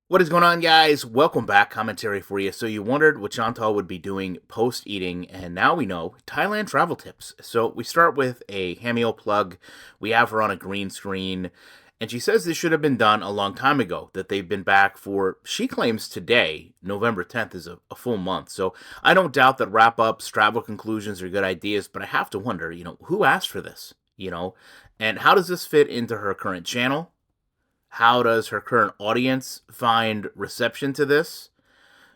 What is going on, guys? Welcome back. Commentary for you. So you wondered what Chantal would be doing post-eating, and now we know. Thailand travel tips. So we start with a Hameo plug. We have her on a green screen, and she says this should have been done a long time ago, that they've been back for, she claims today, November 10th is a full month. So I don't doubt that wrap-ups, travel conclusions are good ideas, but I have to wonder, who asked for this? And how does this fit into her current channel? How does her current audience find reception to this?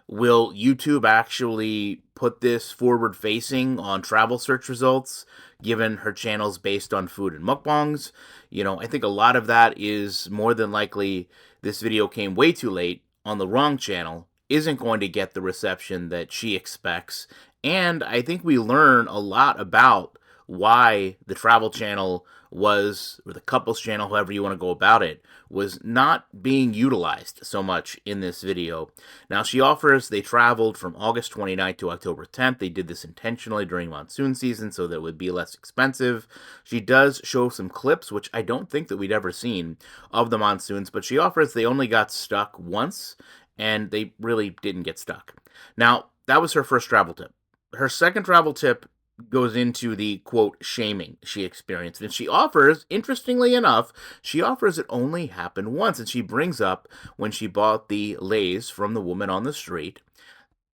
Will YouTube actually put this forward facing on travel search results, given her channel's based on food and mukbangs? I think a lot of that is more than likely this video came way too late on the wrong channel, isn't going to get the reception that she expects. And I think we learn a lot about why the travel channel was, or the couples channel, however you want to go about it, was not being utilized so much in this video. Now, she offers they traveled from August 29th to October 10th. They did this intentionally during monsoon season so that it would be less expensive. She does show some clips, which I don't think that we'd ever seen of the monsoons, but she offers they only got stuck once, and they really didn't get stuck. Now, that was her first travel tip. Her second travel tip goes into the quote shaming she experienced, and she offers, interestingly enough, she offers it only happened once, and she brings up when she bought the Lays from the woman on the street.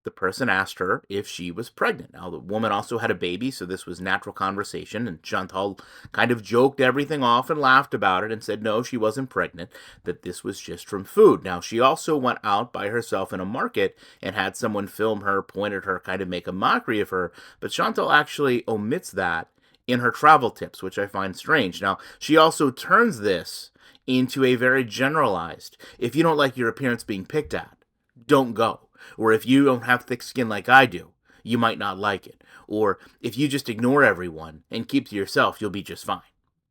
The person asked her if she was pregnant. Now, the woman also had a baby, so this was natural conversation, and Chantal kind of joked everything off and laughed about it and said no, she wasn't pregnant, that this was just from food. Now, she also went out by herself in a market and had someone film her, point at her, kind of make a mockery of her, but Chantal actually omits that in her travel tips, which I find strange. Now, she also turns this into a very generalized, if you don't like your appearance being picked at, don't go. Or if you don't have thick skin like I do, you might not like it. Or if you just ignore everyone and keep to yourself, you'll be just fine.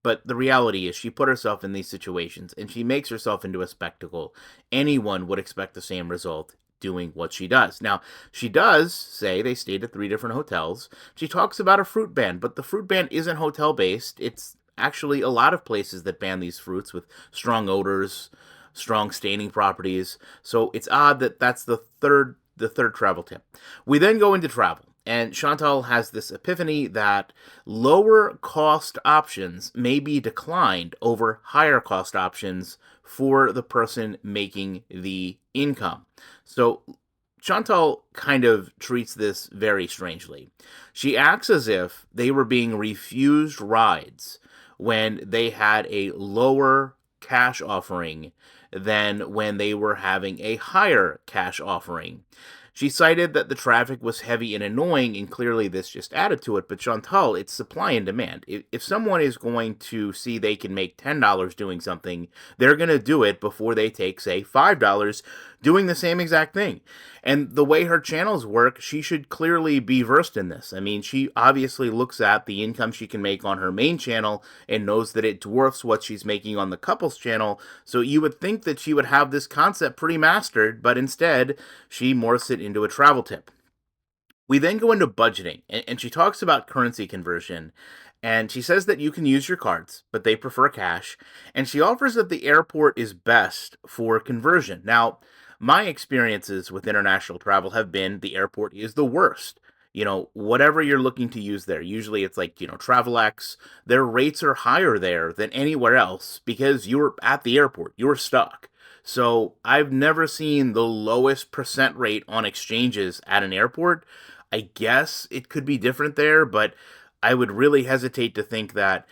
But the reality is, she put herself in these situations and she makes herself into a spectacle. Anyone would expect the same result doing what she does. Now, she does say they stayed at 3 different hotels. She talks about a fruit ban, but the fruit ban isn't hotel based. It's actually a lot of places that ban these fruits with strong odors, strong staining properties. So it's odd that that's the third travel tip. We then go into travel, and Chantal has this epiphany that lower cost options may be declined over higher cost options for the person making the income. So Chantal kind of treats this very strangely. She acts as if they were being refused rides when they had a lower cash offering than when they were having a higher cash offering. She cited that the traffic was heavy and annoying, and clearly this just added to it. But Chantal, it's supply and demand. If someone is going to see they can make $10 doing something, they're going to do it before they take, say, $5 doing the same exact thing. And the way her channels work, she should clearly be versed in this. I mean, she obviously looks at the income she can make on her main channel and knows that it dwarfs what she's making on the couples channel. So you would think that she would have this concept pretty mastered, but instead, she morphs it into a travel tip. We then go into budgeting, and she talks about currency conversion. And she says that you can use your cards, but they prefer cash. And she offers that the airport is best for conversion. Now, my experiences with international travel have been the airport is the worst. Whatever you're looking to use there, usually it's like, TravelX, their rates are higher there than anywhere else because you're at the airport, you're stuck. So I've never seen the lowest percent rate on exchanges at an airport. I guess it could be different there, but I would really hesitate to think that,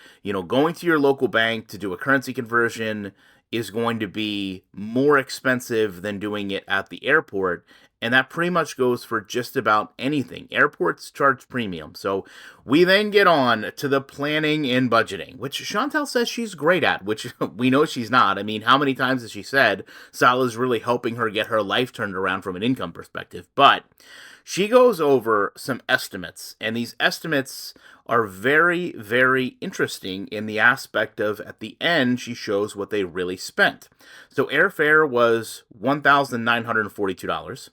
going to your local bank to do a currency conversion is going to be more expensive than doing it at the airport. And that pretty much goes for just about anything. Airports charge premium. So we then get on to the planning and budgeting, which Chantal says she's great at, which we know she's not. I mean, how many times has she said Salah's really helping her get her life turned around from an income perspective? But she goes over some estimates, and these estimates are very, very interesting in the aspect of at the end, she shows what they really spent. So airfare was $1,942.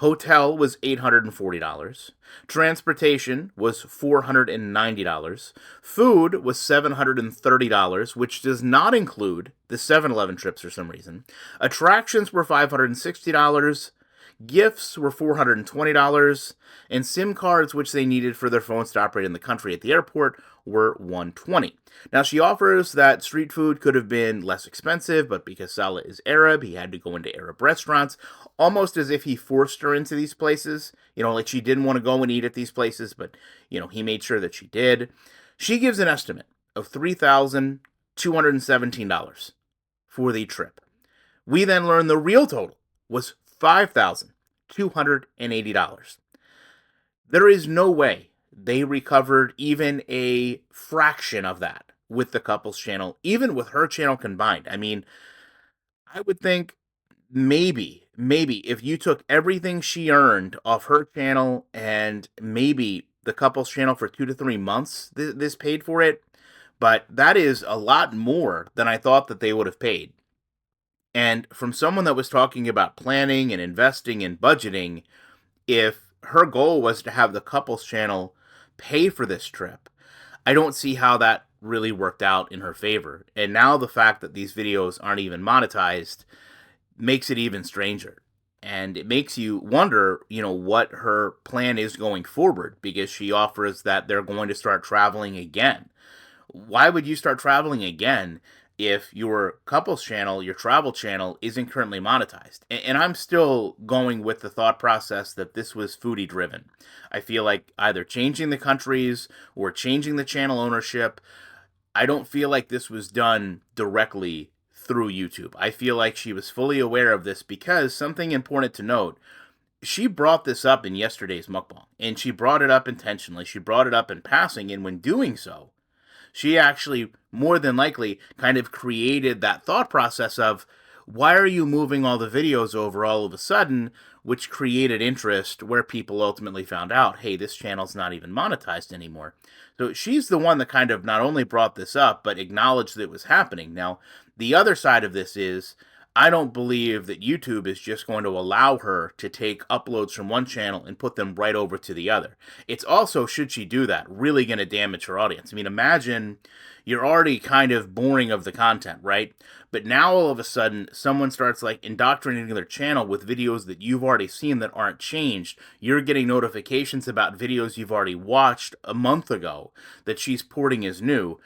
Hotel was $840. Transportation was $490. Food was $730, which does not include the 7-Eleven trips for some reason. Attractions were $560. Gifts were $420, and SIM cards, which they needed for their phones to operate in the country at the airport, were $120. Now, she offers that street food could have been less expensive, but because Salah is Arab, he had to go into Arab restaurants, almost as if he forced her into these places. Like she didn't want to go and eat at these places, but, he made sure that she did. She gives an estimate of $3,217 for the trip. We then learn the real total was $5,280. There is no way they recovered even a fraction of that with the couple's channel, even with her channel combined. I mean, I would think maybe if you took everything she earned off her channel and maybe the couple's channel for 2 to 3 months, this paid for it. But that is a lot more than I thought that they would have paid. And from someone that was talking about planning and investing and budgeting, if her goal was to have the couple's channel pay for this trip, I don't see how that really worked out in her favor. And now the fact that these videos aren't even monetized makes it even stranger. And it makes you wonder, what her plan is going forward, because she offers that they're going to start traveling again. Why would you start traveling again if your couple's channel, your travel channel, isn't currently monetized? And I'm still going with the thought process that this was Foodie driven. I feel like either changing the countries or changing the channel ownership, I don't feel like this was done directly through YouTube. I feel like she was fully aware of this, because something important to note, she brought this up in yesterday's mukbang, and she brought it up intentionally. She brought it up in passing, and when doing so, she actually, more than likely, kind of created that thought process of, why are you moving all the videos over all of a sudden, which created interest where people ultimately found out, hey, this channel's not even monetized anymore. So she's the one that kind of not only brought this up, but acknowledged that it was happening. Now, the other side of this is, I don't believe that YouTube is just going to allow her to take uploads from one channel and put them right over to the other. It's also, should she do that, really going to damage her audience. I mean, imagine you're already kind of boring of the content, right? But now all of a sudden, someone starts like indoctrinating their channel with videos that you've already seen that aren't changed. You're getting notifications about videos you've already watched a month ago that she's porting as new.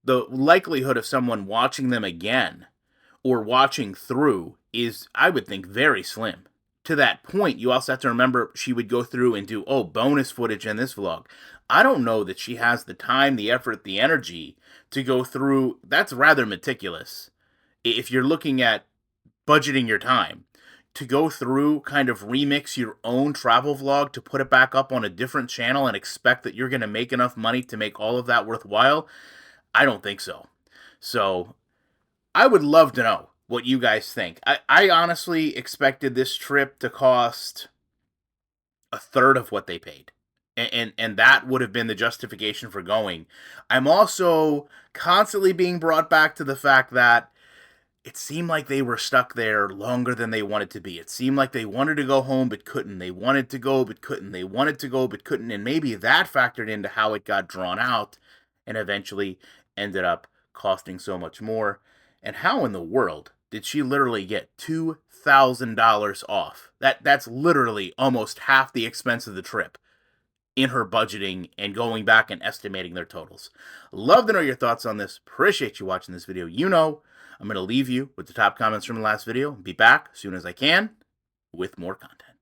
The likelihood of someone watching them again or watching through is, I would think, very slim. To that point, you also have to remember she would go through and do, bonus footage in this vlog. I don't know that she has the time, the effort, the energy to go through. That's rather meticulous. If you're looking at budgeting your time, to go through, kind of remix your own travel vlog to put it back up on a different channel and expect that you're going to make enough money to make all of that worthwhile, I don't think so. So I would love to know what you guys think. I honestly expected this trip to cost a third of what they paid. And that would have been the justification for going. I'm also constantly being brought back to the fact that it seemed like they were stuck there longer than they wanted to be. It seemed like they wanted to go home but couldn't. They wanted to go but couldn't. They wanted to go but couldn't. And maybe that factored into how it got drawn out and eventually ended up costing so much more. And how in the world did she literally get $2,000 off? That's literally almost half the expense of the trip in her budgeting and going back and estimating their totals. Love to know your thoughts on this. Appreciate you watching this video. I'm going to leave you with the top comments from the last video. Be back as soon as I can with more content.